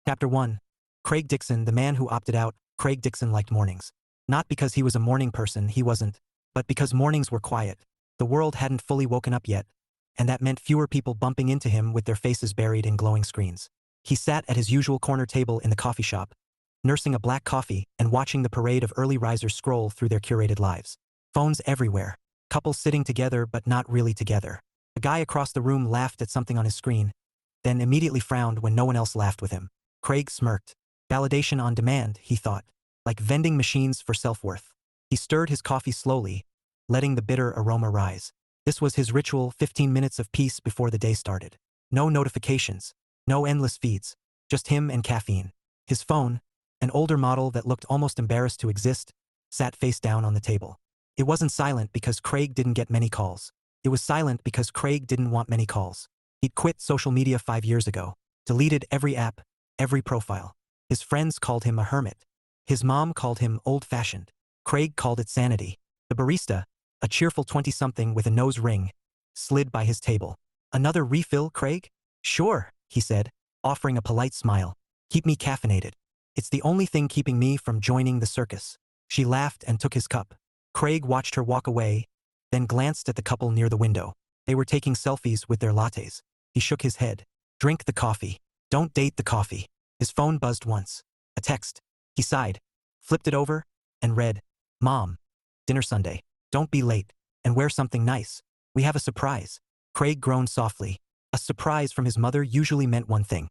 Chapter 1. Craig Dixon, the man who opted out. Craig Dixon liked mornings. Not because he was a morning person, he wasn't, but because mornings were quiet. The world hadn't fully woken up yet, and that meant fewer people bumping into him with their faces buried in glowing screens. He sat at his usual corner table in the coffee shop, nursing a black coffee and watching the parade of early risers scroll through their curated lives. Phones everywhere. Couples sitting together but not really together. A guy across the room laughed at something on his screen, then immediately frowned when no one else laughed with him. Craig smirked. Validation on demand, he thought. Like vending machines for self-worth. He stirred his coffee slowly, letting the bitter aroma rise. This was his ritual, 15 minutes of peace before the day started. No notifications, no endless feeds, just him and caffeine. His phone, an older model that looked almost embarrassed to exist, sat face down on the table. It wasn't silent because Craig didn't get many calls. It was silent because Craig didn't want many calls. He'd quit social media 5 years ago, deleted every app, every profile. His friends called him a hermit. His mom called him old-fashioned. Craig called it sanity. The barista, a cheerful 20-something with a nose ring, slid by his table. "Another refill, Craig?" "Sure," he said, offering a polite smile. "Keep me caffeinated. It's the only thing keeping me from joining the circus." She laughed and took his cup. Craig watched her walk away, then glanced at the couple near the window. They were taking selfies with their lattes. He shook his head. "Drink the coffee. Don't date the coffee." His phone buzzed once. A text. He sighed, flipped it over, and read, "Mom, dinner Sunday. Don't be late, and wear something nice. We have a surprise." Craig groaned softly. A surprise from his mother usually meant one thing.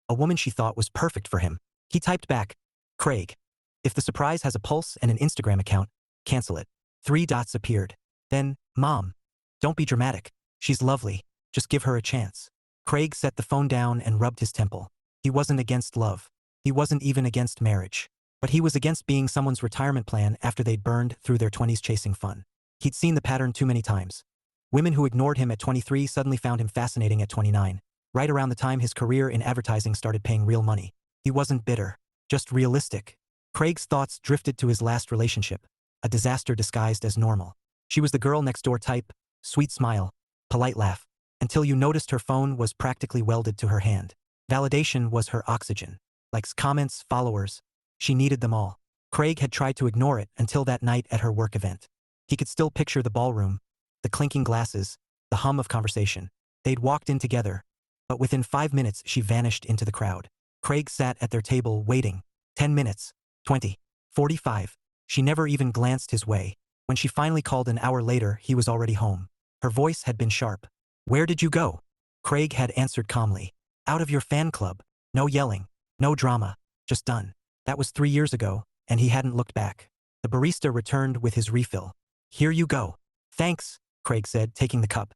A woman she thought was perfect for him. He typed back, "Craig, if the surprise has a pulse and an Instagram account, cancel it." 3 dots appeared. Then, "Mom, don't be dramatic. She's lovely. Just give her a chance." Craig set the phone down and rubbed his temple. He wasn't against love. He wasn't even against marriage. But he was against being someone's retirement plan after they'd burned through their 20s chasing fun. He'd seen the pattern too many times. Women who ignored him at 23 suddenly found him fascinating at 29, right around the time his career in advertising started paying real money. He wasn't bitter, just realistic. Craig's thoughts drifted to his last relationship, a disaster disguised as normal. She was the girl next door type, sweet smile, polite laugh, until you noticed her phone was practically welded to her hand. Validation was her oxygen. Likes, comments, followers. She needed them all. Craig had tried to ignore it until that night at her work event. He could still picture the ballroom, the clinking glasses, the hum of conversation. They'd walked in together, but within 5 minutes she vanished into the crowd. Craig sat at their table waiting. 10 minutes, 20, 45. She never even glanced his way. When she finally called an hour later, he was already home. Her voice had been sharp. "Where did you go?" Craig had answered calmly. "Out of your fan club. No yelling, no drama, just done." That was 3 years ago, and he hadn't looked back. The barista returned with his refill. "Here you go." "Thanks," Craig said, taking the cup.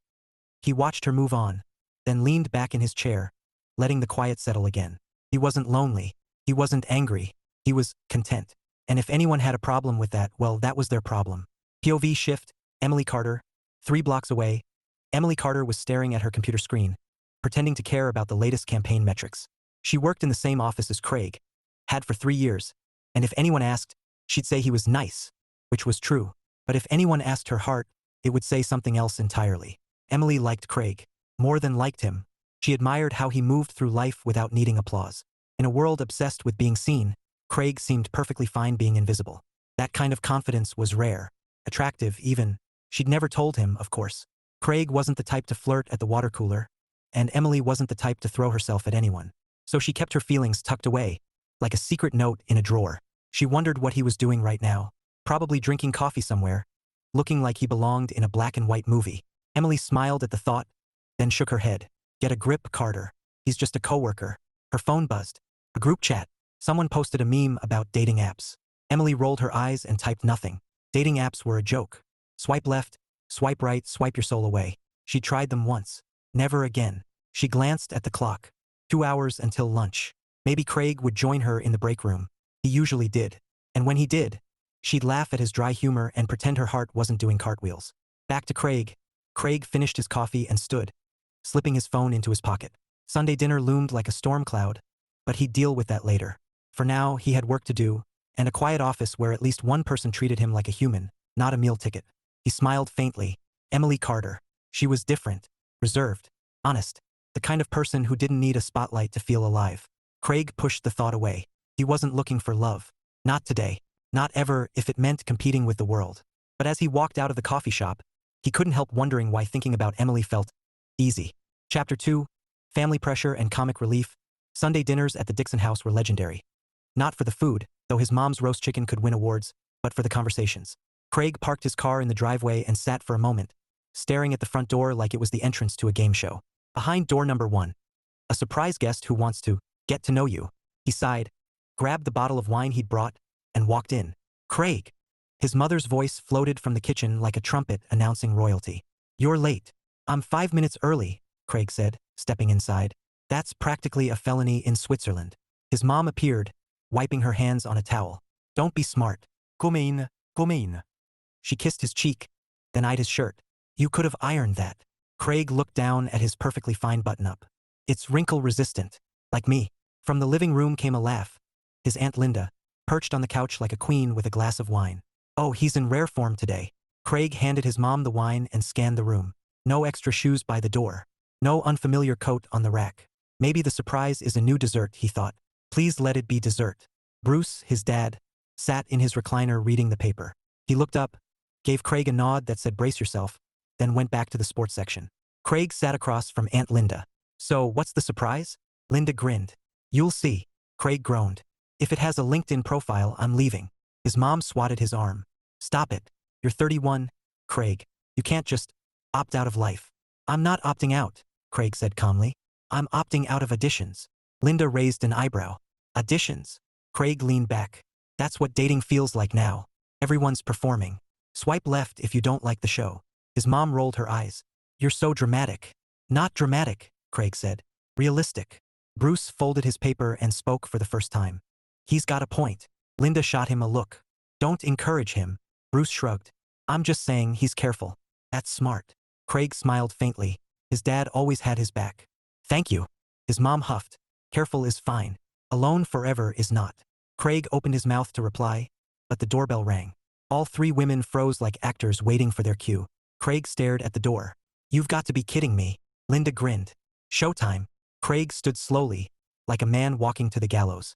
He watched her move on, then leaned back in his chair, letting the quiet settle again. He wasn't lonely. He wasn't angry. He was content. And if anyone had a problem with that, well, that was their problem. POV shift, Emily Carter. 3 blocks away, Emily Carter was staring at her computer screen, pretending to care about the latest campaign metrics. She worked in the same office as Craig, had for 3 years, and if anyone asked, she'd say he was nice, which was true. But if anyone asked her heart, it would say something else entirely. Emily liked Craig. More than liked him. She admired how he moved through life without needing applause. In a world obsessed with being seen, Craig seemed perfectly fine being invisible. That kind of confidence was rare. Attractive, even. She'd never told him, of course. Craig wasn't the type to flirt at the water cooler, and Emily wasn't the type to throw herself at anyone. So she kept her feelings tucked away, like a secret note in a drawer. She wondered what he was doing right now. Probably drinking coffee somewhere, looking like he belonged in a black and white movie. Emily smiled at the thought, then shook her head. "Get a grip, Carter. He's just a coworker." Her phone buzzed. A group chat. Someone posted a meme about dating apps. Emily rolled her eyes and typed nothing. Dating apps were a joke. Swipe left, swipe right, swipe your soul away. She tried them once. Never again. She glanced at the clock. 2 hours until lunch. Maybe Craig would join her in the break room. He usually did. And when he did, she'd laugh at his dry humor and pretend her heart wasn't doing cartwheels. Back to Craig. Craig finished his coffee and stood, slipping his phone into his pocket. Sunday dinner loomed like a storm cloud, but he'd deal with that later. For now, he had work to do, and a quiet office where at least one person treated him like a human, not a meal ticket. He smiled faintly. Emily Carter. She was different, reserved, honest, the kind of person who didn't need a spotlight to feel alive. Craig pushed the thought away. He wasn't looking for love. Not today. Not ever if it meant competing with the world. But as he walked out of the coffee shop, he couldn't help wondering why thinking about Emily felt easy. Chapter 2. Family pressure and comic relief. Sunday dinners at the Dixon house were legendary. Not for the food, though his mom's roast chicken could win awards, but for the conversations. Craig parked his car in the driveway and sat for a moment, staring at the front door like it was the entrance to a game show. Behind door number 1. A surprise guest who wants to get to know you. He sighed, grabbed the bottle of wine he'd brought, and walked in. Craig. His mother's voice floated from the kitchen like a trumpet announcing royalty. You're late. I'm 5 minutes early, Craig said, stepping inside. That's practically a felony in Switzerland. His mom appeared, wiping her hands on a towel. Don't be smart. Come in. She kissed his cheek, then eyed his shirt. You could have ironed that. Craig looked down at his perfectly fine button-up. It's wrinkle-resistant, like me. From the living room came a laugh. His Aunt Linda, perched on the couch like a queen with a glass of wine. Oh, he's in rare form today. Craig handed his mom the wine and scanned the room. No extra shoes by the door. No unfamiliar coat on the rack. Maybe the surprise is a new dessert, he thought. Please let it be dessert. Bruce, his dad, sat in his recliner reading the paper. He looked up, gave Craig a nod that said brace yourself, then went back to the sports section. Craig sat across from Aunt Linda. So, what's the surprise? Linda grinned. You'll see. Craig groaned. If it has a LinkedIn profile, I'm leaving. His mom swatted his arm. Stop it. You're 31, Craig. You can't just opt out of life. I'm not opting out, Craig said calmly. I'm opting out of auditions. Linda raised an eyebrow. Auditions? Craig leaned back. That's what dating feels like now. Everyone's performing. Swipe left if you don't like the show. His mom rolled her eyes. You're so dramatic. Not dramatic, Craig said. Realistic. Bruce folded his paper and spoke for the first time. He's got a point. Linda shot him a look. Don't encourage him. Bruce shrugged. I'm just saying he's careful. That's smart. Craig smiled faintly. His dad always had his back. Thank you. His mom huffed. Careful is fine. Alone forever is not. Craig opened his mouth to reply, but the doorbell rang. All 3 women froze like actors waiting for their cue. Craig stared at the door. You've got to be kidding me. Linda grinned. Showtime. Craig stood slowly, like a man walking to the gallows.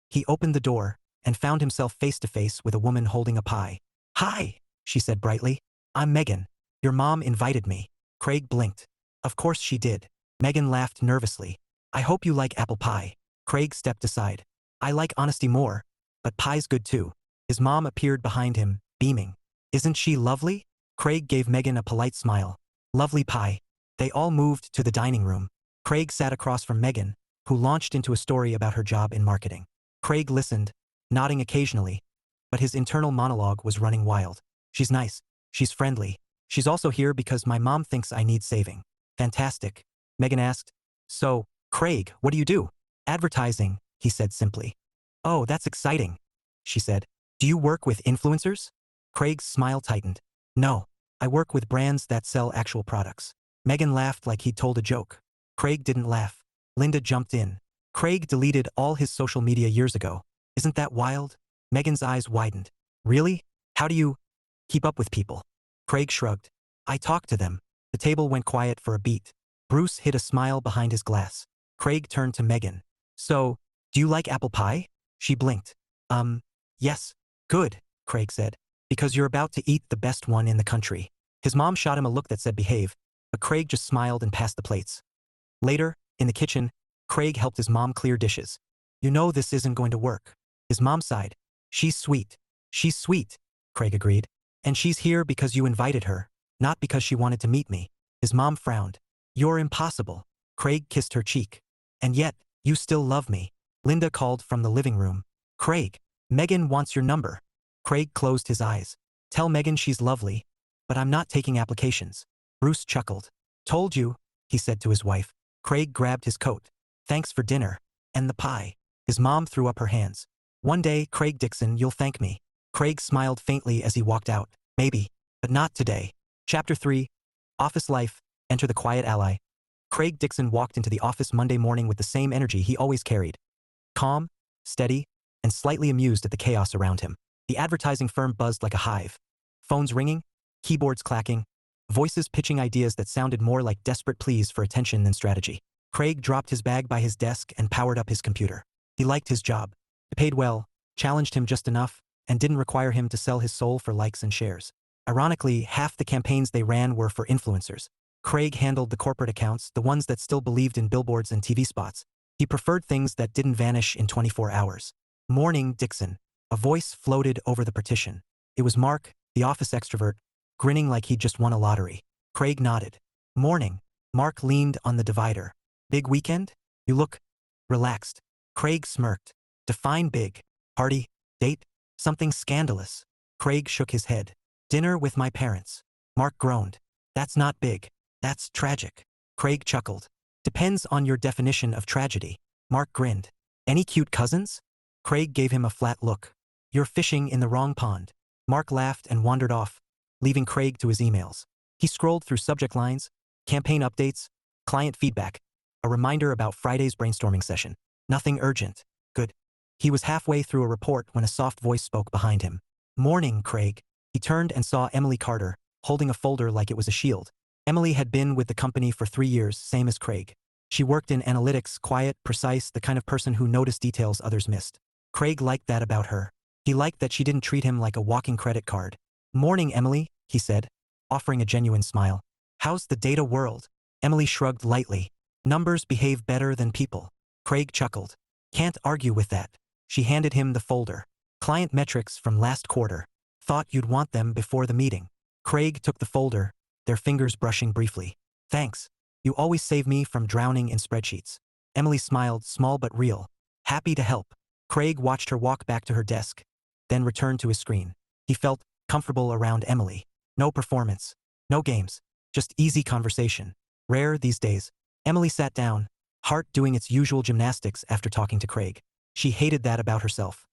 He opened the door and found himself face to face with a woman holding a pie. Hi, she said brightly. I'm Megan. Your mom invited me. Craig blinked. Of course she did. Megan laughed nervously. I hope you like apple pie. Craig stepped aside. I like honesty more, but pie's good too. His mom appeared behind him, beaming. Isn't she lovely? Craig gave Megan a polite smile. Lovely pie. They all moved to the dining room. Craig sat across from Megan, who launched into a story about her job in marketing. Craig listened, nodding occasionally, but his internal monologue was running wild. She's nice. She's friendly. She's also here because my mom thinks I need saving. Fantastic. Megan asked. So, Craig, what do you do? Advertising, he said simply. Oh, that's exciting, she said. Do you work with influencers? Craig's smile tightened. No, I work with brands that sell actual products. Megan laughed like he'd told a joke. Craig didn't laugh. Linda jumped in. Craig deleted all his social media years ago. Isn't that wild? Megan's eyes widened. Really? How do you keep up with people? Craig shrugged. I talk to them. The table went quiet for a beat. Bruce hid a smile behind his glass. Craig turned to Megan. So, do you like apple pie? She blinked. Yes. Good, Craig said. Because you're about to eat the best one in the country. His mom shot him a look that said behave, but Craig just smiled and passed the plates. Later, in the kitchen, Craig helped his mom clear dishes. You know this isn't going to work. His mom sighed. She's sweet. She's sweet, Craig agreed. And she's here because you invited her, not because she wanted to meet me. His mom frowned. You're impossible. Craig kissed her cheek. And yet, you still love me. Linda called from the living room. Craig, Megan wants your number. Craig closed his eyes. Tell Megan she's lovely, but I'm not taking applications. Bruce chuckled. Told you, he said to his wife. Craig grabbed his coat. Thanks for dinner. And the pie. His mom threw up her hands. One day, Craig Dixon, you'll thank me. Craig smiled faintly as he walked out. Maybe, but not today. Chapter 3. Office Life. Enter the Quiet Ally. Craig Dixon walked into the office Monday morning with the same energy he always carried. Calm, steady, and slightly amused at the chaos around him. The advertising firm buzzed like a hive. Phones ringing, keyboards clacking, voices pitching ideas that sounded more like desperate pleas for attention than strategy. Craig dropped his bag by his desk and powered up his computer. He liked his job. It paid well, challenged him just enough, and didn't require him to sell his soul for likes and shares. Ironically, half the campaigns they ran were for influencers. Craig handled the corporate accounts, the ones that still believed in billboards and TV spots. He preferred things that didn't vanish in 24 hours. Morning, Dixon. A voice floated over the partition. It was Mark, the office extrovert, grinning like he'd just won a lottery. Craig nodded. Morning. Mark leaned on the divider. Big weekend? You look relaxed. Craig smirked. Define big. Party? Date? Something scandalous. Craig shook his head. Dinner with my parents. Mark groaned. That's not big. That's tragic. Craig chuckled. Depends on your definition of tragedy. Mark grinned. Any cute cousins? Craig gave him a flat look. You're fishing in the wrong pond. Mark laughed and wandered off, leaving Craig to his emails. He scrolled through subject lines, campaign updates, client feedback, a reminder about Friday's brainstorming session. Nothing urgent. Good. He was halfway through a report when a soft voice spoke behind him. Morning, Craig. He turned and saw Emily Carter, holding a folder like it was a shield. Emily had been with the company for 3 years, same as Craig. She worked in analytics, quiet, precise, the kind of person who noticed details others missed. Craig liked that about her. He liked that she didn't treat him like a walking credit card. Morning, Emily, he said, offering a genuine smile. How's the data world? Emily shrugged lightly. Numbers behave better than people. Craig chuckled. Can't argue with that. She handed him the folder. Client metrics from last quarter. Thought you'd want them before the meeting. Craig took the folder, their fingers brushing briefly. Thanks. You always save me from drowning in spreadsheets. Emily smiled, small but real. Happy to help. Craig watched her walk back to her desk, then returned to his screen. He felt comfortable around Emily. No performance. No games. Just easy conversation. Rare these days. Emily sat down, heart doing its usual gymnastics after talking to Craig. She hated that about herself.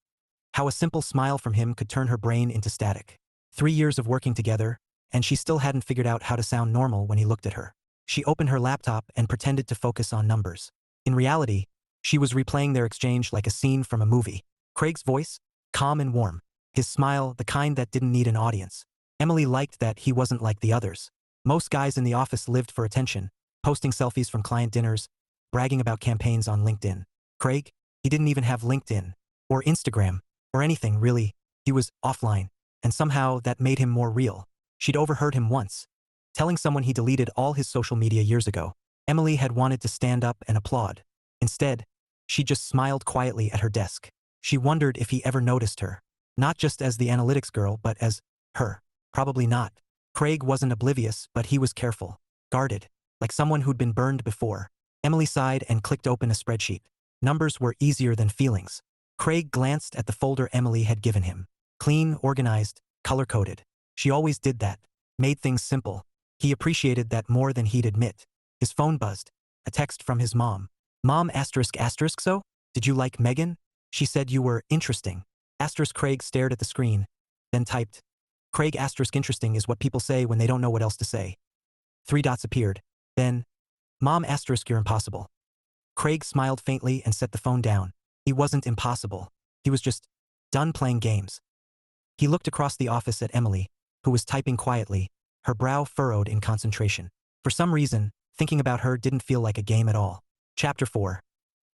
How a simple smile from him could turn her brain into static. 3 years of working together, and she still hadn't figured out how to sound normal when he looked at her. She opened her laptop and pretended to focus on numbers. In reality, she was replaying their exchange like a scene from a movie. Craig's voice? Calm and warm. His smile, the kind that didn't need an audience. Emily liked that he wasn't like the others. Most guys in the office lived for attention, posting selfies from client dinners, bragging about campaigns on LinkedIn. Craig? He didn't even have LinkedIn, or Instagram, or anything really. He was offline, and somehow that made him more real. She'd overheard him once, telling someone he deleted all his social media years ago. Emily had wanted to stand up and applaud. Instead, she just smiled quietly at her desk. She wondered if he ever noticed her. Not just as the analytics girl, but as her. Probably not. Craig wasn't oblivious, but he was careful. Guarded. Like someone who'd been burned before. Emily sighed and clicked open a spreadsheet. Numbers were easier than feelings. Craig glanced at the folder Emily had given him. Clean, organized, color-coded. She always did that. Made things simple. He appreciated that more than he'd admit. His phone buzzed. A text from his mom. Mom asterisk asterisk so? Did you like Megan? She said you were interesting. Asterisk Craig stared at the screen, then typed. Craig asterisk interesting is what people say when they don't know what else to say. 3 dots appeared. Then, Mom asterisk you're impossible. Craig smiled faintly and set the phone down. He wasn't impossible. He was just done playing games. He looked across the office at Emily, who was typing quietly, her brow furrowed in concentration. For some reason, thinking about her didn't feel like a game at all. Chapter 4.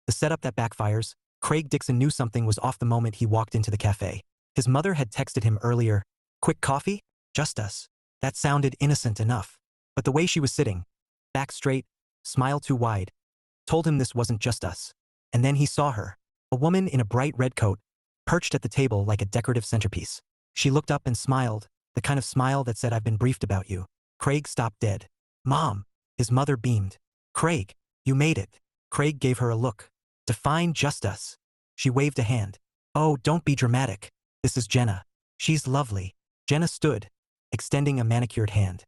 The setup that backfires. Craig Dixon knew something was off the moment he walked into the cafe. His mother had texted him earlier, quick coffee? Just us. That sounded innocent enough. But the way she was sitting, back straight, smile too wide, told him this wasn't just us. And then he saw her, a woman in a bright red coat, perched at the table like a decorative centerpiece. She looked up and smiled, the kind of smile that said, I've been briefed about you. Craig stopped dead. Mom! His mother beamed. Craig, you made it. Craig gave her a look. Define just us. She waved a hand. Oh, don't be dramatic. This is Jenna. She's lovely. Jenna stood, extending a manicured hand.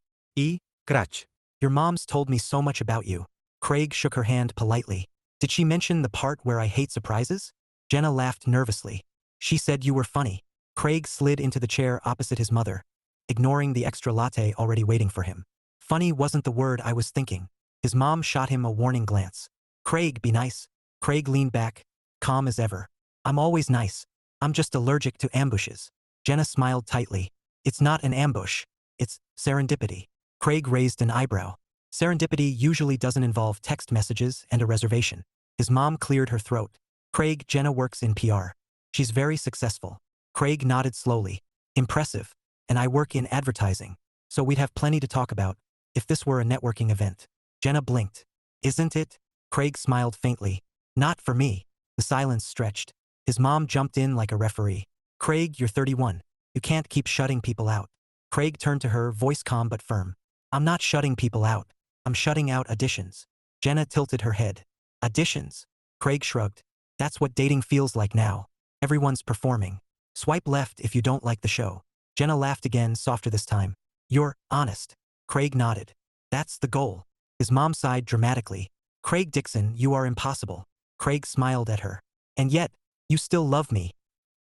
Crutch. Your mom's told me so much about you. Craig shook her hand politely. Did she mention the part where I hate surprises? Jenna laughed nervously. She said you were funny. Craig slid into the chair opposite his mother, ignoring the extra latte already waiting for him. Funny wasn't the word I was thinking. His mom shot him a warning glance. Craig, be nice. Craig leaned back, calm as ever. I'm always nice. I'm just allergic to ambushes. Jenna smiled tightly. It's not an ambush. It's serendipity. Craig raised an eyebrow. Serendipity usually doesn't involve text messages and a reservation. His mom cleared her throat. Craig, Jenna works in PR. She's very successful. Craig nodded slowly. Impressive. And I work in advertising. So we'd have plenty to talk about if this were a networking event. Jenna blinked. Isn't it? Craig smiled faintly. Not for me. The silence stretched. His mom jumped in like a referee. Craig, you're 31. You can't keep shutting people out. Craig turned to her, voice calm but firm. I'm not shutting people out. I'm shutting out auditions. Jenna tilted her head. Auditions? Craig shrugged. That's what dating feels like now. Everyone's performing. Swipe left if you don't like the show. Jenna laughed again, softer this time. You're honest. Craig nodded. That's the goal. His mom sighed dramatically. Craig Dixon, you are impossible. Craig smiled at her. And yet, you still love me.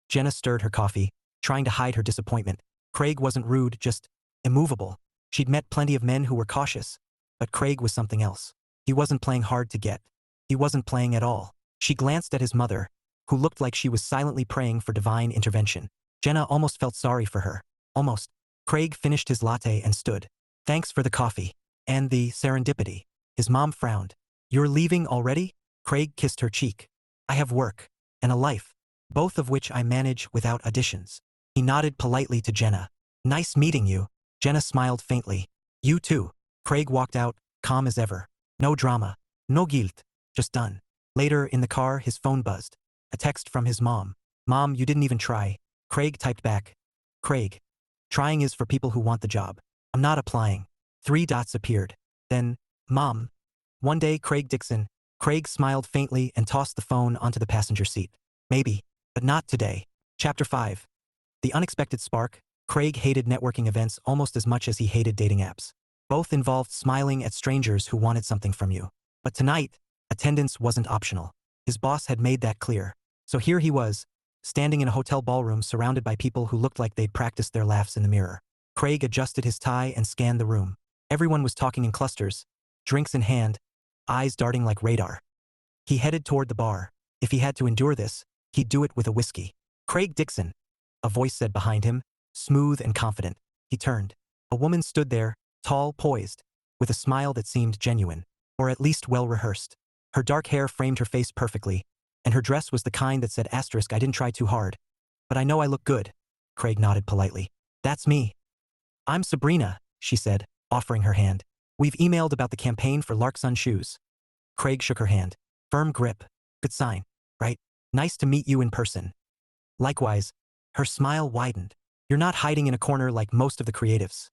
Jenna stirred her coffee, trying to hide her disappointment. Craig wasn't rude, just immovable. She'd met plenty of men who were cautious. But Craig was something else. He wasn't playing hard to get. He wasn't playing at all. She glanced at his mother, who looked like she was silently praying for divine intervention. Jenna almost felt sorry for her. Almost. Craig finished his latte and stood. Thanks for the coffee. And the serendipity. His mom frowned. You're leaving already? Craig kissed her cheek. I have work. And a life. Both of which I manage without auditions. He nodded politely to Jenna. Nice meeting you. Jenna smiled faintly. You too. Craig walked out, calm as ever. No drama. No guilt. Just done. Later, in the car, his phone buzzed. A text from his mom. Mom, you didn't even try. Craig typed back. Craig. Trying is for people who want the job. I'm not applying. 3 dots appeared. Then, Mom. One day, Craig Dixon. Craig smiled faintly and tossed the phone onto the passenger seat. Maybe. But not today. Chapter 5. The unexpected spark. Craig hated networking events almost as much as he hated dating apps. Both involved smiling at strangers who wanted something from you. But tonight, attendance wasn't optional. His boss had made that clear. So here he was, standing in a hotel ballroom surrounded by people who looked like they'd practiced their laughs in the mirror. Craig adjusted his tie and scanned the room. Everyone was talking in clusters, drinks in hand, eyes darting like radar. He headed toward the bar. If he had to endure this, he'd do it with a whiskey. Craig Dixon, a voice said behind him, smooth and confident. He turned. A woman stood there, tall, poised, with a smile that seemed genuine, or at least well-rehearsed. Her dark hair framed her face perfectly, and her dress was the kind that said asterisk I didn't try too hard. But I know I look good. Craig nodded politely. That's me. I'm Sabrina, she said, offering her hand. We've emailed about the campaign for Larksun shoes. Craig shook her hand. Firm grip. Good sign, right? Nice to meet you in person. Likewise. Her smile widened. You're not hiding in a corner like most of the creatives.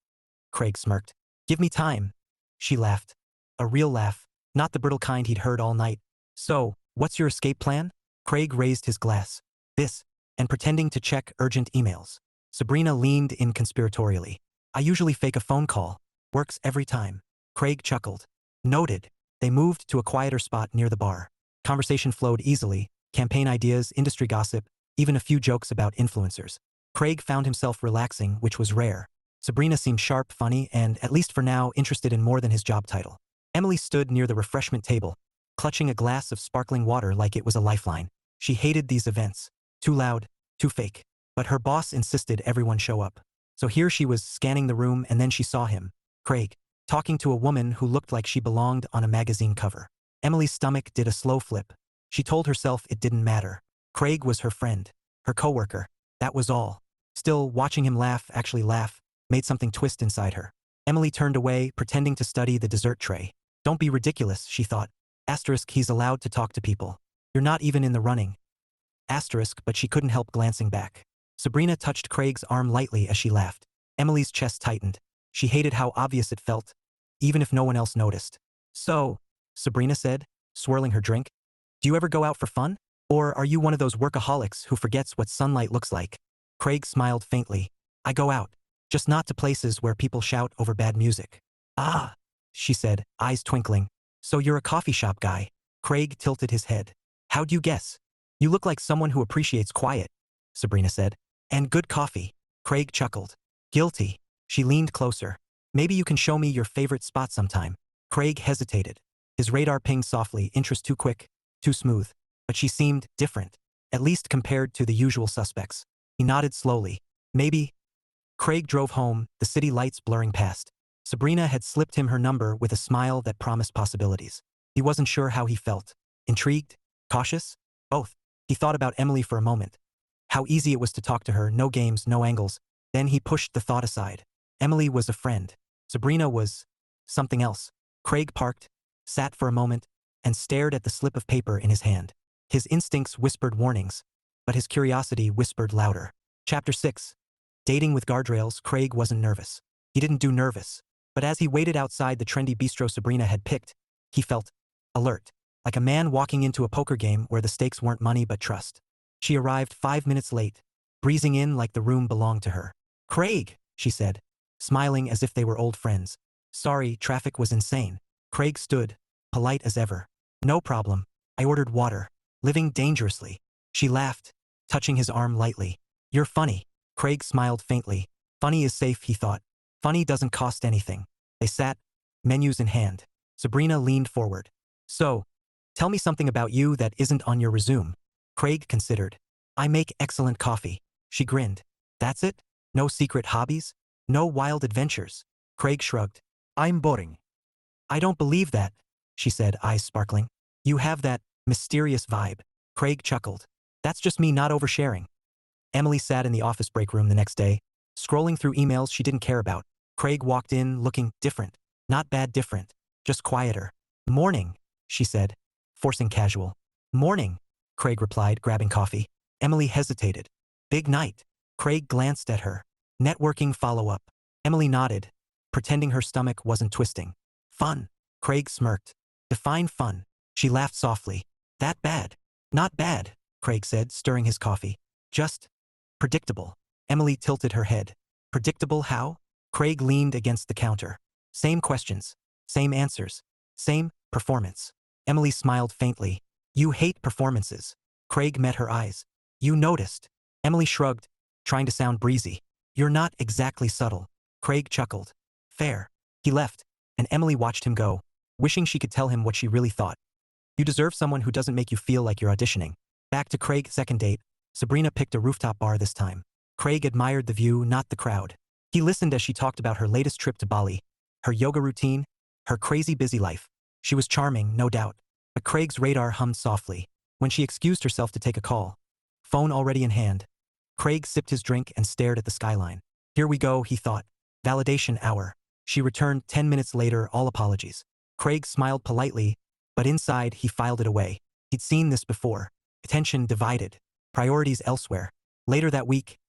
Craig smirked. Give me time. She laughed. A real laugh, not the brittle kind he'd heard all night. So, what's your escape plan? Craig raised his glass. This, and pretending to check urgent emails. Sabrina leaned in conspiratorially. I usually fake a phone call. Works every time. Craig chuckled. Noted. They moved to a quieter spot near the bar. Conversation flowed easily, campaign ideas, industry gossip, even a few jokes about influencers. Craig found himself relaxing, which was rare. Sabrina seemed sharp, funny, and, at least for now, interested in more than his job title. Emily stood near the refreshment table, clutching a glass of sparkling water like it was a lifeline. She hated these events. Too loud, too fake. But her boss insisted everyone show up. So here she was scanning the room and then she saw him, Craig, talking to a woman who looked like she belonged on a magazine cover. Emily's stomach did a slow flip. She told herself it didn't matter. Craig was her friend, her coworker. That was all. Still, watching him actually laugh, made something twist inside her. Emily turned away, pretending to study the dessert tray. Don't be ridiculous, she thought. Asterisk, he's allowed to talk to people. You're not even in the running. Asterisk, but she couldn't help glancing back. Sabrina touched Craig's arm lightly as she laughed. Emily's chest tightened. She hated how obvious it felt, even if no one else noticed. So, Sabrina said, swirling her drink, do you ever go out for fun? Or are you one of those workaholics who forgets what sunlight looks like? Craig smiled faintly. I go out, just not to places where people shout over bad music. Ah, she said, eyes twinkling. So you're a coffee shop guy. Craig tilted his head. How'd you guess? You look like someone who appreciates quiet, Sabrina said. And good coffee. Craig chuckled. Guilty. She leaned closer. Maybe you can show me your favorite spot sometime. Craig hesitated. His radar pinged softly, interest too quick, too smooth. But she seemed different, at least compared to the usual suspects. He nodded slowly. Maybe. Craig drove home, the city lights blurring past. Sabrina had slipped him her number with a smile that promised possibilities. He wasn't sure how he felt. Intrigued? Cautious? Both. He thought about Emily for a moment. How easy it was to talk to her, no games, no angles. Then he pushed the thought aside. Emily was a friend. Sabrina was something else. Craig parked, sat for a moment, and stared at the slip of paper in his hand. His instincts whispered warnings, but his curiosity whispered louder. Chapter 6. Dating with guardrails. Craig wasn't nervous. He didn't do nervous. But as he waited outside the trendy bistro Sabrina had picked, he felt alert, like a man walking into a poker game where the stakes weren't money but trust. She arrived 5 minutes late, breezing in like the room belonged to her. "Craig," she said, smiling as if they were old friends. "Sorry, traffic was insane." Craig stood, polite as ever. "No problem. I ordered water." "Living dangerously." She laughed, touching his arm lightly. "You're funny." Craig smiled faintly. Funny is safe, he thought. Funny doesn't cost anything. They sat, menus in hand. Sabrina leaned forward. "So, tell me something about you that isn't on your resume." Craig considered. "I make excellent coffee." She grinned. "That's it? No secret hobbies? No wild adventures?" Craig shrugged. "I'm boring." "I don't believe that," she said, eyes sparkling. "You have that mysterious vibe." Craig chuckled. "That's just me not oversharing." Emily sat in the office break room the next day, scrolling through emails she didn't care about. Craig walked in looking different. Not bad different, just quieter. "Morning," she said, forcing casual. "Morning," Craig replied, grabbing coffee. Emily hesitated. "Big night." Craig glanced at her. "Networking follow-up." Emily nodded, pretending her stomach wasn't twisting. "Fun." Craig smirked. "Define fun." She laughed softly. "That bad?" "Not bad," Craig said, stirring his coffee. "Just predictable." Emily tilted her head. "Predictable how?" Craig leaned against the counter. "Same questions. Same answers. Same performance." Emily smiled faintly. "You hate performances." Craig met her eyes. "You noticed." Emily shrugged, trying to sound breezy. "You're not exactly subtle." Craig chuckled. "Fair." He left, and Emily watched him go, wishing she could tell him what she really thought. You deserve someone who doesn't make you feel like you're auditioning. Back to Craig's second date, Sabrina picked a rooftop bar this time. Craig admired the view, not the crowd. He listened as she talked about her latest trip to Bali, her yoga routine, her crazy busy life. She was charming, no doubt, but Craig's radar hummed softly. When she excused herself to take a call, phone already in hand, Craig sipped his drink and stared at the skyline. Here we go, he thought. Validation hour. She returned 10 minutes later, all apologies. Craig smiled politely, but inside he filed it away. He'd seen this before. Attention divided. Priorities elsewhere. Later that week,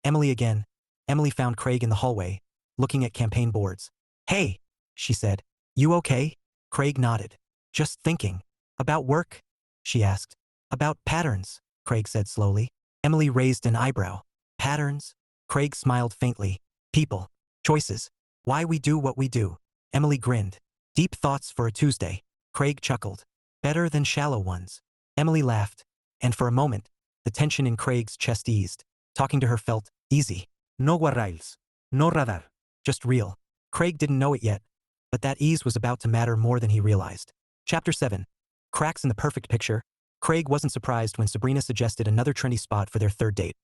Emily again. Emily found Craig in the hallway, looking at campaign boards. "Hey," she said. "You okay?" Craig nodded. "Just thinking." "About work?" she asked. "About patterns," Craig said slowly. Emily raised an eyebrow. "Patterns?" Craig smiled faintly. "People. Choices. Why we do what we do." Emily grinned. "Deep thoughts for a Tuesday." Craig chuckled. "Better than shallow ones." Emily laughed, and for a moment, the tension in Craig's chest eased. Talking to her felt easy. No guardrails. No radar. Just real. Craig didn't know it yet, but that ease was about to matter more than he realized. Chapter 7. Cracks in the perfect picture. Craig wasn't surprised when Sabrina suggested another trendy spot for their third date.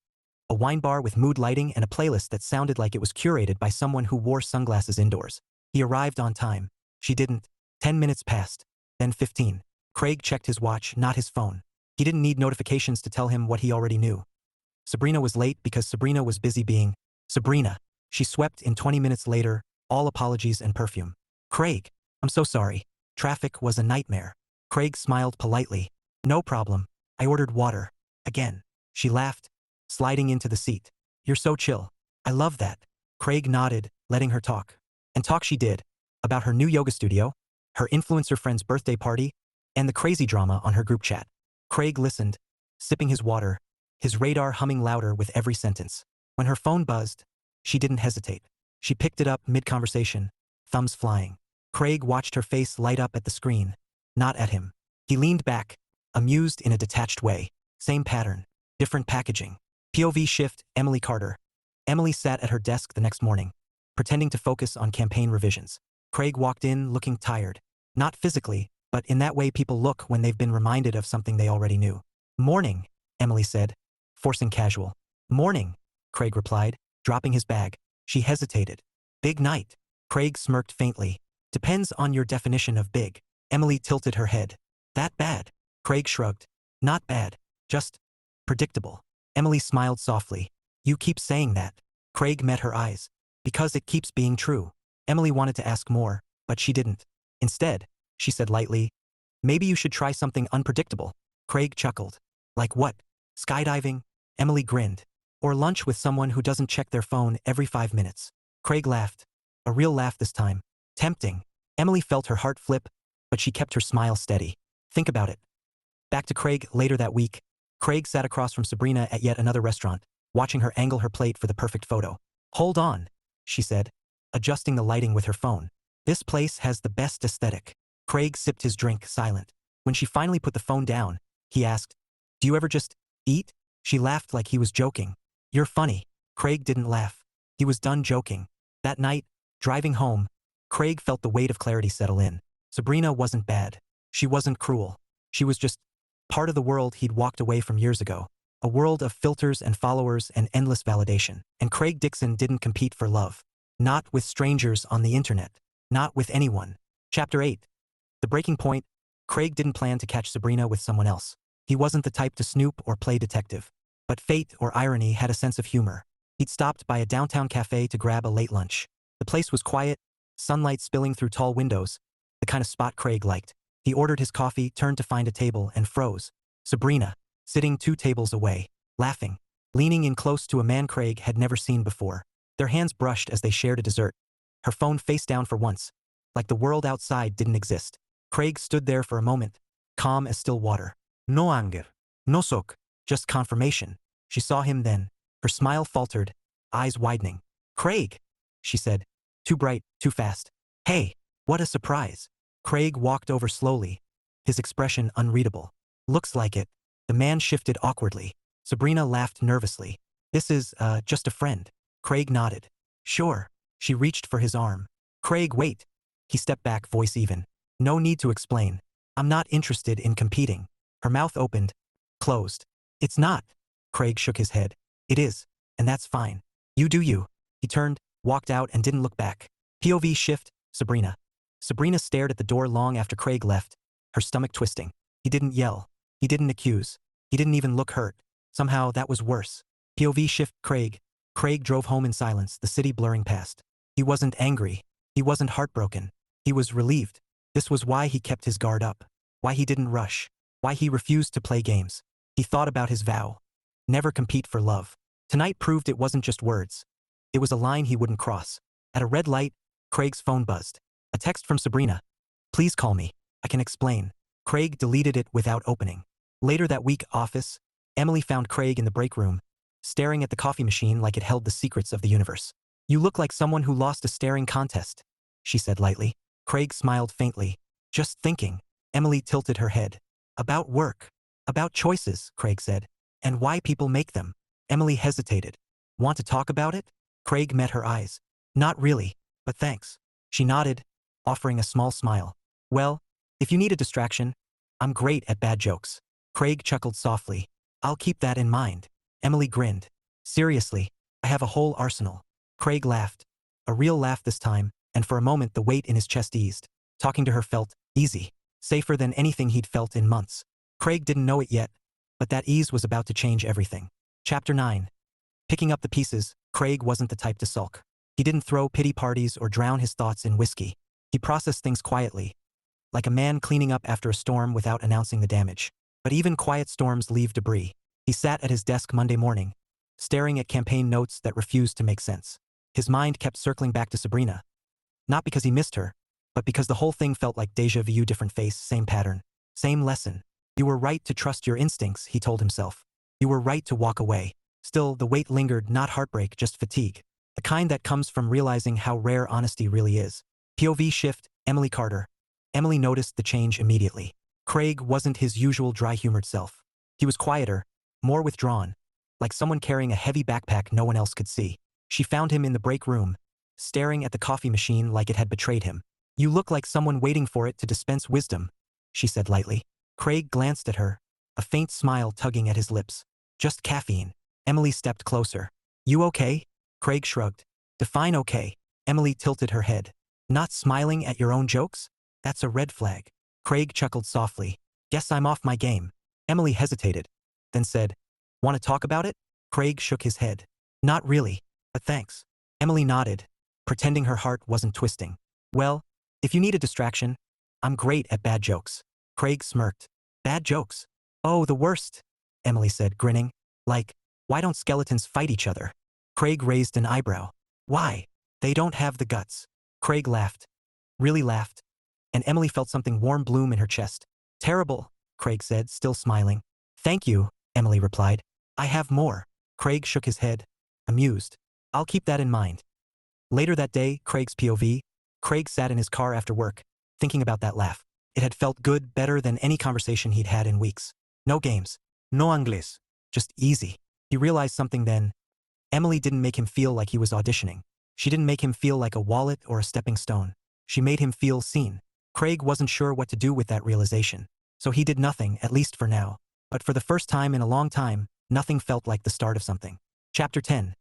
A wine bar with mood lighting and a playlist that sounded like it was curated by someone who wore sunglasses indoors. He arrived on time. She didn't. 10 minutes passed. Then 15. Craig checked his watch, not his phone. He didn't need notifications to tell him what he already knew. Sabrina was late because Sabrina was busy being Sabrina. She swept in 20 minutes later, all apologies and perfume. "Craig, I'm so sorry. Traffic was a nightmare." Craig smiled politely. "No problem. I ordered water." Again. She laughed, sliding into the seat. "You're so chill." "I love that." Craig nodded, letting her talk. And talk she did. About her new yoga studio, her influencer friend's birthday party, and the crazy drama on her group chat. Craig listened, sipping his water, his radar humming louder with every sentence. When her phone buzzed, she didn't hesitate. She picked it up mid-conversation, thumbs flying. Craig watched her face light up at the screen, not at him. He leaned back, amused in a detached way. Same pattern, different packaging. POV shift, Emily Carter. Emily sat at her desk the next morning, pretending to focus on campaign revisions. Craig walked in looking tired. Not physically, but in that way people look when they've been reminded of something they already knew. "Morning," Emily said, forcing casual. "Morning," Craig replied, dropping his bag. She hesitated. "Big night." Craig smirked faintly. Depends on your definition of big. Emily tilted her head. That bad? Craig shrugged. Not bad. Just predictable. Emily smiled softly. You keep saying that. Craig met her eyes. Because it keeps being true. Emily wanted to ask more, but she didn't. Instead, she said lightly, maybe you should try something unpredictable. Craig chuckled. Like what? Skydiving? Emily grinned. Or lunch with someone who doesn't check their phone every 5 minutes. Craig laughed. A real laugh this time. Tempting. Emily felt her heart flip, but she kept her smile steady. Think about it. Back to Craig later that week. Craig sat across from Sabrina at yet another restaurant, watching her angle her plate for the perfect photo. Hold on, she said, adjusting the lighting with her phone. This place has the best aesthetic. Craig sipped his drink, silent. When she finally put the phone down, he asked, do you ever just eat? She laughed like he was joking. You're funny. Craig didn't laugh. He was done joking. That night, driving home, Craig felt the weight of clarity settle in. Sabrina wasn't bad. She wasn't cruel. She was just part of the world he'd walked away from years ago. A world of filters and followers and endless validation. And Craig Dixon didn't compete for love. Not with strangers on the internet. Not with anyone. Chapter 8. The breaking point. Craig didn't plan to catch Sabrina with someone else. He wasn't the type to snoop or play detective. But fate or irony had a sense of humor. He'd stopped by a downtown cafe to grab a late lunch. The place was quiet, sunlight spilling through tall windows, the kind of spot Craig liked. He ordered his coffee, turned to find a table, and froze. Sabrina, sitting 2 tables away, laughing, leaning in close to a man Craig had never seen before. Their hands brushed as they shared a dessert. Her phone face down for once, like the world outside didn't exist. Craig stood there for a moment, calm as still water. No anger, no shock, just confirmation. She saw him then. Her smile faltered, eyes widening. Craig, she said. Too bright, too fast. Hey, what a surprise. Craig walked over slowly, his expression unreadable. Looks like it. The man shifted awkwardly. Sabrina laughed nervously. This is, just a friend. Craig nodded. Sure. She reached for his arm. Craig, wait. He stepped back, voice even. No need to explain. I'm not interested in competing. Her mouth opened, closed. It's not. Craig shook his head. It is, and that's fine. You do you. He turned, walked out and didn't look back. POV shift, Sabrina. Sabrina stared at the door long after Craig left, her stomach twisting. He didn't yell. He didn't accuse. He didn't even look hurt. Somehow that was worse. POV shift, Craig. Craig drove home in silence, the city blurring past. He wasn't angry. He wasn't heartbroken. He was relieved. This was why he kept his guard up. Why he didn't rush. Why he refused to play games. He thought about his vow. Never compete for love. Tonight proved it wasn't just words. It was a line he wouldn't cross. At a red light, Craig's phone buzzed. A text from Sabrina. Please call me. I can explain. Craig deleted it without opening. Later that week, office. Emily found Craig in the break room, staring at the coffee machine like it held the secrets of the universe. You look like someone who lost a staring contest, she said lightly. Craig smiled faintly. Just thinking. Emily tilted her head. About work. About choices, Craig said. And why people make them. Emily hesitated. Want to talk about it? Craig met her eyes. Not really, but thanks. She nodded, offering a small smile. Well, if you need a distraction, I'm great at bad jokes. Craig chuckled softly. I'll keep that in mind. Emily grinned. Seriously, I have a whole arsenal. Craig laughed. A real laugh this time, and for a moment the weight in his chest eased. Talking to her felt easy, safer than anything he'd felt in months. Craig didn't know it yet, but that ease was about to change everything. Chapter 9. Picking up the pieces, Craig wasn't the type to sulk. He didn't throw pity parties or drown his thoughts in whiskey. He processed things quietly, like a man cleaning up after a storm without announcing the damage. But even quiet storms leave debris. He sat at his desk Monday morning, staring at campaign notes that refused to make sense. His mind kept circling back to Sabrina. Not because he missed her, but because the whole thing felt like déjà vu, different face, same pattern, same lesson. You were right to trust your instincts, he told himself. You were right to walk away. Still, the weight lingered, not heartbreak, just fatigue. The kind that comes from realizing how rare honesty really is. POV shift, Emily Carter. Emily noticed the change immediately. Craig wasn't his usual dry-humored self. He was quieter, more withdrawn, like someone carrying a heavy backpack no one else could see. She found him in the break room, staring at the coffee machine like it had betrayed him. You look like someone waiting for it to dispense wisdom, she said lightly. Craig glanced at her, a faint smile tugging at his lips. Just caffeine. Emily stepped closer. You okay? Craig shrugged. Define okay. Emily tilted her head. Not smiling at your own jokes? That's a red flag. Craig chuckled softly. Guess I'm off my game. Emily hesitated, then said, Want to talk about it? Craig shook his head. Not really, but thanks. Emily nodded, pretending her heart wasn't twisting. Well, if you need a distraction, I'm great at bad jokes. Craig smirked. Bad jokes? Oh, the worst, Emily said, grinning. Like, why don't skeletons fight each other? Craig raised an eyebrow. Why? They don't have the guts. Craig laughed. Really laughed. And Emily felt something warm bloom in her chest. Terrible, Craig said, still smiling. Thank you, Emily replied. I have more. Craig shook his head, amused. I'll keep that in mind. Later that day, Craig's POV, Craig sat in his car after work, thinking about that laugh. It had felt good, better than any conversation he'd had in weeks. No games. No English. Just easy. He realized something then. Emily didn't make him feel like he was auditioning. She didn't make him feel like a wallet or a stepping stone. She made him feel seen. Craig wasn't sure what to do with that realization. So he did nothing, at least for now. But for the first time in a long time, nothing felt like the start of something. Chapter 10.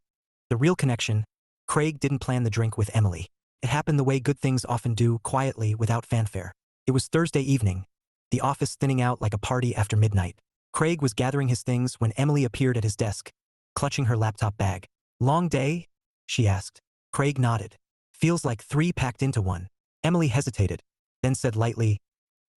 The real connection. Craig didn't plan the drink with Emily. It happened the way good things often do, quietly, without fanfare. It was Thursday evening, the office thinning out like a party after midnight. Craig was gathering his things when Emily appeared at his desk, clutching her laptop bag. Long day? She asked. Craig nodded. Feels like 3 packed into one. Emily hesitated, then said lightly,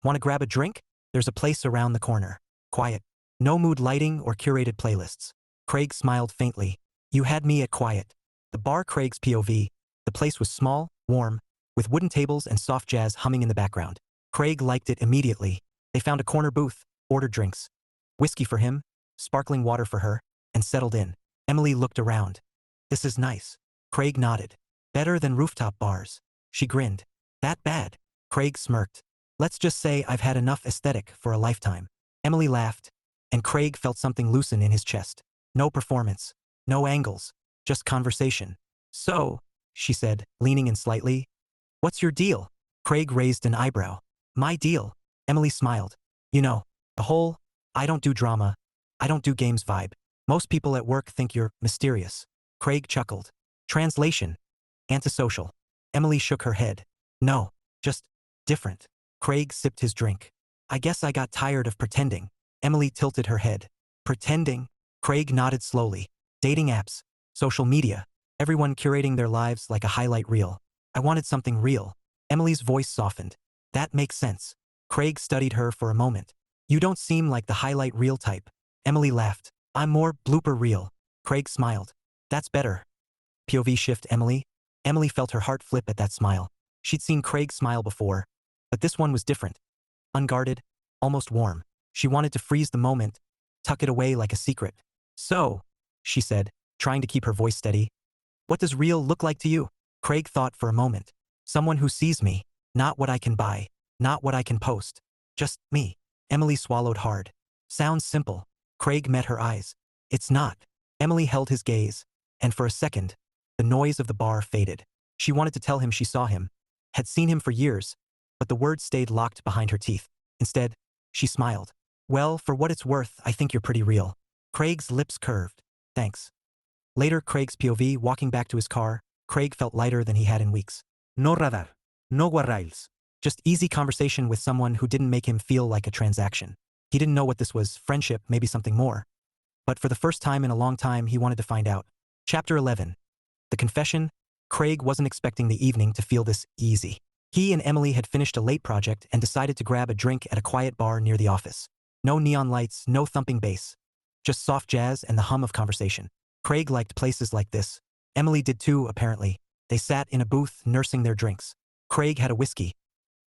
Want to grab a drink? There's a place around the corner. Quiet. No mood lighting or curated playlists. Craig smiled faintly. You had me at quiet. The bar Craig's POV. The place was small, warm, with wooden tables and soft jazz humming in the background. Craig liked it immediately. They found a corner booth, ordered drinks. Whiskey for him, sparkling water for her, and settled in. Emily looked around. This is nice. Craig nodded. Better than rooftop bars. She grinned. That bad? Craig smirked. Let's just say I've had enough aesthetic for a lifetime. Emily laughed, and Craig felt something loosen in his chest. No performance. No angles. Just conversation. So, she said, leaning in slightly. What's your deal? Craig raised an eyebrow. My deal. Emily smiled. You know, the whole, I don't do drama, I don't do games vibe. Most people at work think you're mysterious. Craig chuckled. Translation. Antisocial. Emily shook her head. No, just different. Craig sipped his drink. I guess I got tired of pretending. Emily tilted her head. Pretending? Craig nodded slowly. Dating apps. Social media. Everyone curating their lives like a highlight reel. I wanted something real. Emily's voice softened. That makes sense. Craig studied her for a moment. You don't seem like the highlight reel type. Emily laughed. I'm more blooper reel. Craig smiled. That's better. POV shift Emily. Emily felt her heart flip at that smile. She'd seen Craig smile before, but this one was different. Unguarded, almost warm. She wanted to freeze the moment, tuck it away like a secret. So, she said, trying to keep her voice steady, what does real look like to you? Craig thought for a moment. Someone who sees me, not what I can buy, not what I can post. Just me. Emily swallowed hard. Sounds simple. Craig met her eyes. It's not. Emily held his gaze, and for a second, the noise of the bar faded. She wanted to tell him she saw him, had seen him for years, but the words stayed locked behind her teeth. Instead, she smiled. Well, for what it's worth, I think you're pretty real. Craig's lips curved. Thanks. Later, Craig's POV, walking back to his car, Craig felt lighter than he had in weeks. No radar. No guarrails. Just easy conversation with someone who didn't make him feel like a transaction. He didn't know what this was, friendship, maybe something more. But for the first time in a long time, he wanted to find out. Chapter 11. The confession. Craig wasn't expecting the evening to feel this easy. He and Emily had finished a late project and decided to grab a drink at a quiet bar near the office. No neon lights, no thumping bass. Just soft jazz and the hum of conversation. Craig liked places like this. Emily did too, apparently. They sat in a booth, nursing their drinks. Craig had a whiskey.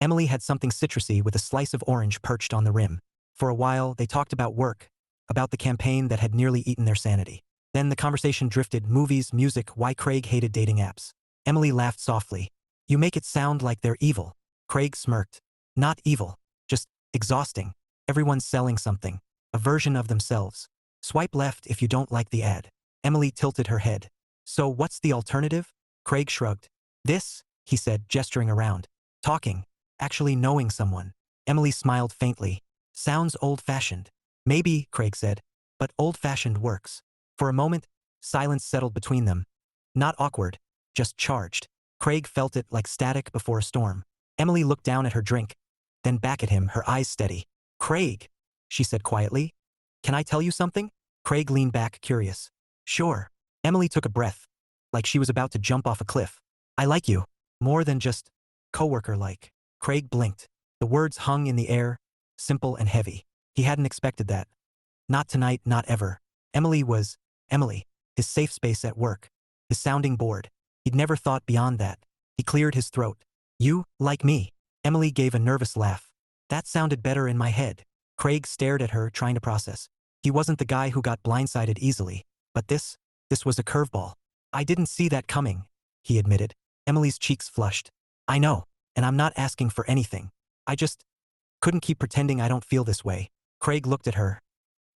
Emily had something citrusy with a slice of orange perched on the rim. For a while, they talked about work, about the campaign that had nearly eaten their sanity. Then the conversation drifted, movies, music, why Craig hated dating apps. Emily laughed softly. You make it sound like they're evil. Craig smirked. Not evil. Just exhausting. Everyone's selling something. A version of themselves. Swipe left if you don't like the ad. Emily tilted her head. So what's the alternative? Craig shrugged. This, he said, gesturing around. Talking. Actually knowing someone. Emily smiled faintly. Sounds old-fashioned. Maybe, Craig said, but old-fashioned works. For a moment, silence settled between them. Not awkward, just charged. Craig felt it like static before a storm. Emily looked down at her drink, then back at him, her eyes steady. Craig, she said quietly. Can I tell you something? Craig leaned back, curious. Sure. Emily took a breath, like she was about to jump off a cliff. I like you. More than just coworker-like. Craig blinked. The words hung in the air, simple and heavy. He hadn't expected that. Not tonight, not ever. Emily was Emily, his safe space at work, his sounding board. He'd never thought beyond that. He cleared his throat. You, like me. Emily gave a nervous laugh. That sounded better in my head. Craig stared at her, trying to process. He wasn't the guy who got blindsided easily. But this was a curveball. I didn't see that coming, he admitted. Emily's cheeks flushed. I know, and I'm not asking for anything. I just couldn't keep pretending I don't feel this way. Craig looked at her.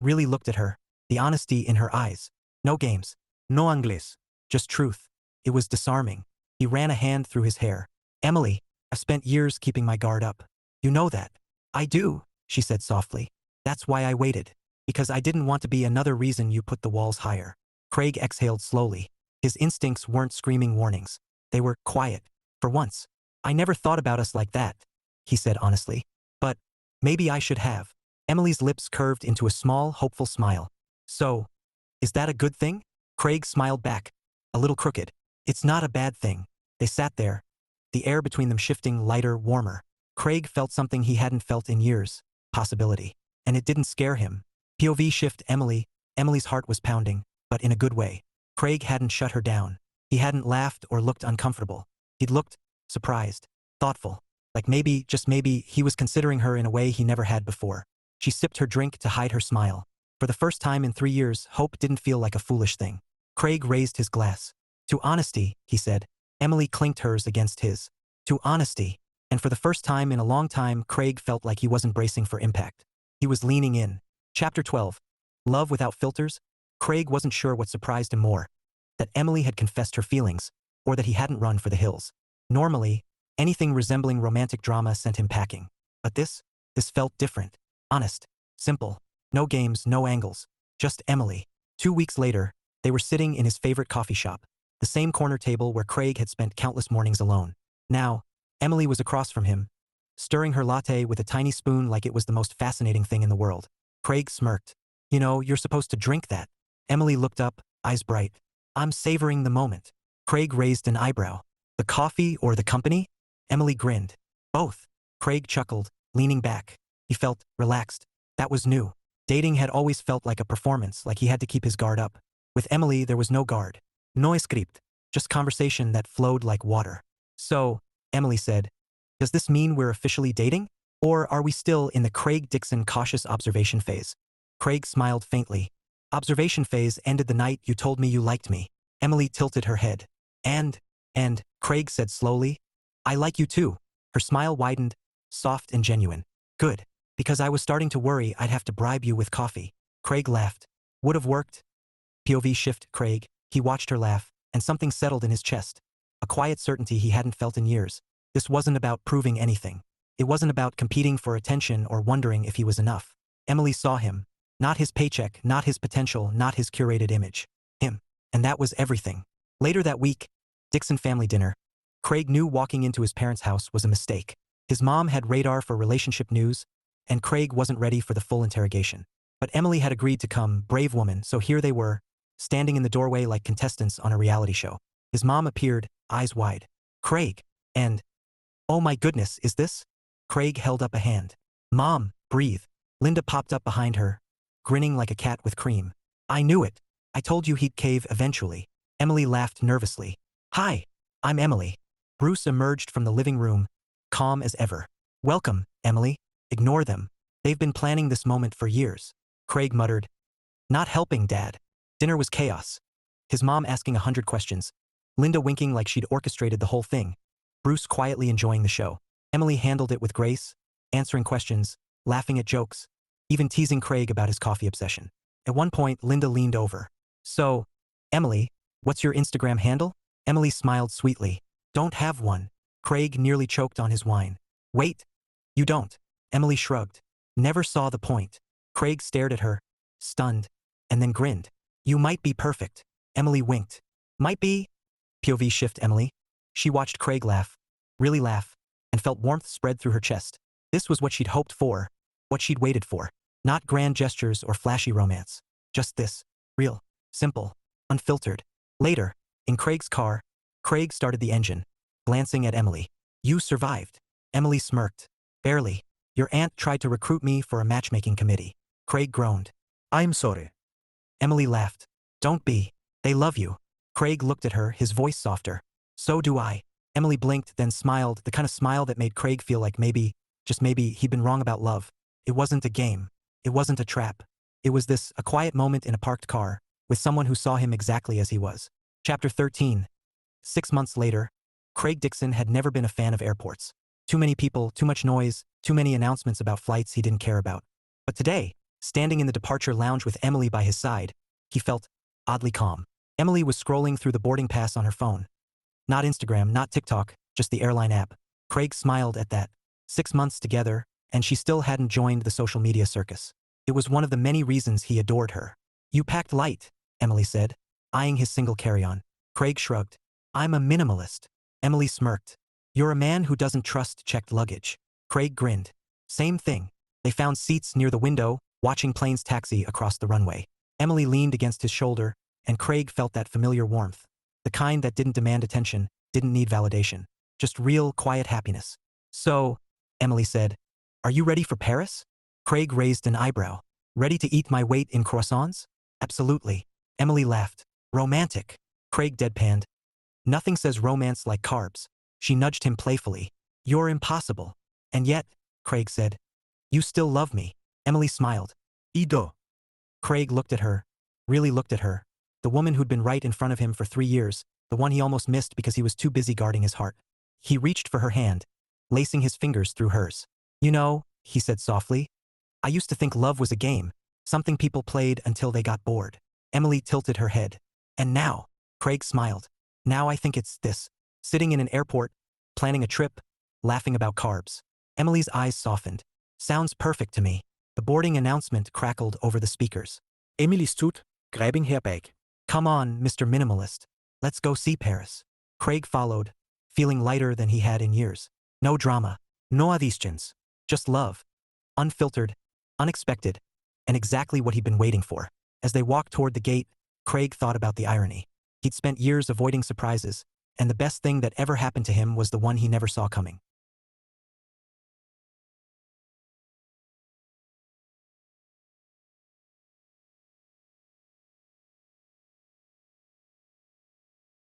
Really looked at her. The honesty in her eyes. No games. No Anglais. Just truth. It was disarming. He ran a hand through his hair. Emily, I've spent years keeping my guard up. You know that. I do, she said softly. That's why I waited. Because I didn't want to be another reason you put the walls higher. Craig exhaled slowly. His instincts weren't screaming warnings. They were quiet. For once. I never thought about us like that, he said honestly. But maybe I should have. Emily's lips curved into a small, hopeful smile. So, is that a good thing? Craig smiled back, a little crooked. It's not a bad thing. They sat there, the air between them shifting lighter, warmer. Craig felt something he hadn't felt in years, possibility. And it didn't scare him. POV shift Emily. Emily's heart was pounding, but in a good way. Craig hadn't shut her down. He hadn't laughed or looked uncomfortable. He'd looked surprised, thoughtful. Like maybe, just maybe, he was considering her in a way he never had before. She sipped her drink to hide her smile. For the first time in 3 years, hope didn't feel like a foolish thing. Craig raised his glass. To honesty, he said. Emily clinked hers against his. To honesty. And for the first time in a long time, Craig felt like he wasn't bracing for impact. He was leaning in. Chapter 12. Love without filters? Craig wasn't sure what surprised him more. That Emily had confessed her feelings, or that he hadn't run for the hills. Normally, anything resembling romantic drama sent him packing. But this felt different. Honest. Simple. No games, no angles. Just Emily. 2 weeks later, they were sitting in his favorite coffee shop. The same corner table where Craig had spent countless mornings alone. Now, Emily was across from him, stirring her latte with a tiny spoon like it was the most fascinating thing in the world. Craig smirked. You know, you're supposed to drink that. Emily looked up, eyes bright. I'm savoring the moment. Craig raised an eyebrow. The coffee or the company? Emily grinned. Both. Craig chuckled, leaning back. He felt relaxed. That was new. Dating had always felt like a performance, like he had to keep his guard up. With Emily, there was no guard. No script. Just conversation that flowed like water. So, Emily said, does this mean we're officially dating? Or are we still in the Craig Dixon cautious observation phase? Craig smiled faintly. Observation phase ended the night you told me you liked me. Emily tilted her head. And, Craig said slowly, I like you too. Her smile widened, soft and genuine. Good. Because I was starting to worry I'd have to bribe you with coffee. Craig laughed. Would have worked. POV shift Craig. He watched her laugh, and something settled in his chest. A quiet certainty he hadn't felt in years. This wasn't about proving anything. It wasn't about competing for attention or wondering if he was enough. Emily saw him. Not his paycheck, not his potential, not his curated image. Him. And that was everything. Later that week, Dixon family dinner. Craig knew walking into his parents' house was a mistake. His mom had radar for relationship news, and Craig wasn't ready for the full interrogation. But Emily had agreed to come, brave woman, so here they were, standing in the doorway like contestants on a reality show. His mom appeared, eyes wide. Craig. And, oh my goodness, is this? Craig held up a hand. Mom, breathe. Linda popped up behind her, grinning like a cat with cream. I knew it. I told you he'd cave eventually. Emily laughed nervously. Hi, I'm Emily. Bruce emerged from the living room, calm as ever. Welcome, Emily. Ignore them. They've been planning this moment for years. Craig muttered. Not helping, Dad. Dinner was chaos. His mom asking 100 questions. Linda winking like she'd orchestrated the whole thing. Bruce quietly enjoying the show. Emily handled it with grace, answering questions, laughing at jokes, even teasing Craig about his coffee obsession. At one point, Linda leaned over. So, Emily, what's your Instagram handle? Emily smiled sweetly. Don't have one. Craig nearly choked on his wine. Wait. You don't. Emily shrugged. Never saw the point. Craig stared at her, stunned, and then grinned. You might be perfect. Emily winked. Might be? POV shift Emily. She watched Craig laugh, really laugh, and felt warmth spread through her chest. This was what she'd hoped for, what she'd waited for. Not grand gestures or flashy romance. Just this. Real. Simple. Unfiltered. Later, in Craig's car, Craig started the engine, glancing at Emily. You survived. Emily smirked. Barely. Your aunt tried to recruit me for a matchmaking committee. Craig groaned. I'm sorry. Emily laughed. Don't be. They love you. Craig looked at her, his voice softer. So do I. Emily blinked, then smiled, the kind of smile that made Craig feel like maybe, just maybe, he'd been wrong about love. It wasn't a game. It wasn't a trap. It was this, a quiet moment in a parked car, with someone who saw him exactly as he was. Chapter 13. 6 months later, Craig Dixon had never been a fan of airports. Too many people, too much noise, too many announcements about flights he didn't care about. But today, standing in the departure lounge with Emily by his side, he felt oddly calm. Emily was scrolling through the boarding pass on her phone. Not Instagram, not TikTok, just the airline app. Craig smiled at that. 6 months together, and she still hadn't joined the social media circus. It was one of the many reasons he adored her. You packed light, Emily said, eyeing his single carry-on. Craig shrugged. I'm a minimalist. Emily smirked. You're a man who doesn't trust checked luggage. Craig grinned. Same thing. They found seats near the window, watching planes taxi across the runway. Emily leaned against his shoulder, and Craig felt that familiar warmth. The kind that didn't demand attention, didn't need validation. Just real, quiet happiness. So, Emily said, are you ready for Paris? Craig raised an eyebrow. Ready to eat my weight in croissants? Absolutely. Emily laughed. Romantic. Craig deadpanned. Nothing says romance like carbs. She nudged him playfully. You're impossible. And yet, Craig said, you still love me. Emily smiled. Ido. Craig looked at her. Really looked at her. The woman who'd been right in front of him for 3 years, the one he almost missed because he was too busy guarding his heart. He reached for her hand, lacing his fingers through hers. You know, he said softly, I used to think love was a game, something people played until they got bored. Emily tilted her head. And now, Craig smiled. Now I think it's this. Sitting in an airport, planning a trip, laughing about carbs. Emily's eyes softened. Sounds perfect to me. The boarding announcement crackled over the speakers. Emily stood, grabbing her bag. Come on, Mr. Minimalist. Let's go see Paris. Craig followed, feeling lighter than he had in years. No drama. No auditions. Just love. Unfiltered, unexpected, and exactly what he'd been waiting for. As they walked toward the gate, Craig thought about the irony. He'd spent years avoiding surprises, and the best thing that ever happened to him was the one he never saw coming.